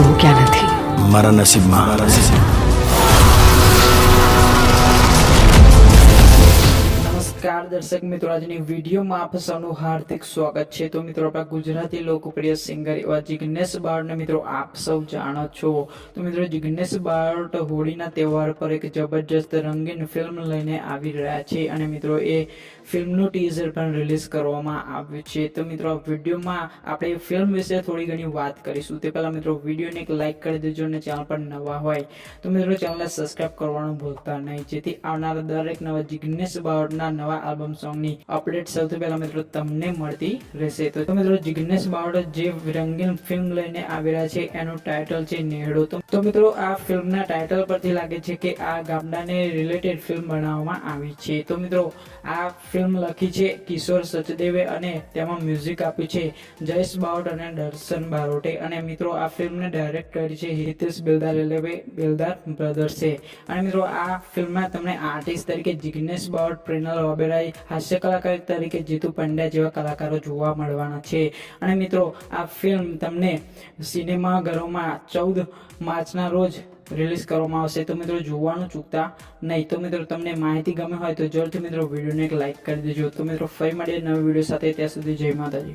હું ક્યાં નથી. મારા નસીબમાં નમસ્કાર દર્શક મિત્રો, આજની વિડીયોમાં આપ સૌનું હાર્દિક સ્વાગત છે. તો મિત્રો, આપણા ગુજરાતી લોકપ્રિય સિંગર એવા જિગ્નેશ બારોટને મિત્રો આપ સૌ જાણો છો. તો મિત્રો, જિગ્નેશ બારોટ હોળીના તહેવાર પર એક જબરજસ્ત રંગીન ફિલ્મ લઈને આવી રહ્યા છે અને મિત્રો એ ફિલ્મનું ટીઝર પણ રિલીઝ કરવામાં આવ્યું છે. તો મિત્રો, આ વિડીયોમાં આપણે ફિલ્મ વિશે થોડી ઘણી વાત કરીશું. તે પહેલા મિત્રો, વિડીયોને એક લાઇક કરી દેજો અને ચેનલ પર નવા હોય તો મિત્રો ચેનલને સબસ્ક્રાઇબ કરવાનું ભૂલતા નહીં, જેથી આવનારા દરેક નવા જિગ્નેશ બારોટના નવા આલ્બમ સોંગની અપડેટ સૌથી પહેલા મિત્રો તમને મળતી રહેશે. તો મિત્રો, જિગ્નેશ બારોટ જે રંગીન ફિલ્મ લઈને આવી રહ્યા છે એનું ટાઇટલ છે નેહડો. તો મિત્રો, આ ફિલ્મના ટાઇટલ પરથી લાગે છે કે આ ગામડાને રિલેટેડ ફિલ્મ બનાવવામાં આવી છે. તો મિત્રો, આ ફિલ્મ લખી છે કિશોર સચદેવે અને તેમાં મ્યુઝિક આપ્યું છે જયેશ બારોટ અને દર્શન બારોટે. અને મિત્રો, આ ફિલ્મને ડાયરેક્ટ કરી છે હિતેશ બેલદાર એટલે બેલદાર બ્રધર્સે. અને મિત્રો, આ ફિલ્મમાં તમને આર્ટિસ્ટ તરીકે જિગ્નેશ બારોટ, પ્રેરણા ઓબેરોય, હાસ્ય કલાકાર તરીકે જીતુ પંડ્યા જેવા કલાકારો જોવા મળવાના છે. અને મિત્રો, આ ફિલ્મ તમને સિનેમાઘરોમાં 14 માર્ચના રોજ રિલીઝ કરવામાં આવશે. તો મિત્રો, જોવાનું ચૂકતા નહીં. તો મિત્રો, તમને માહિતી ગમે હોય તો જરૂરથી મિત્રો વિડીયોને એક લાઇક કરી દેજો. તો મિત્રો, ફરી મળીએ નવા વિડીયો સાથે. ત્યાં સુધી જય માતાજી.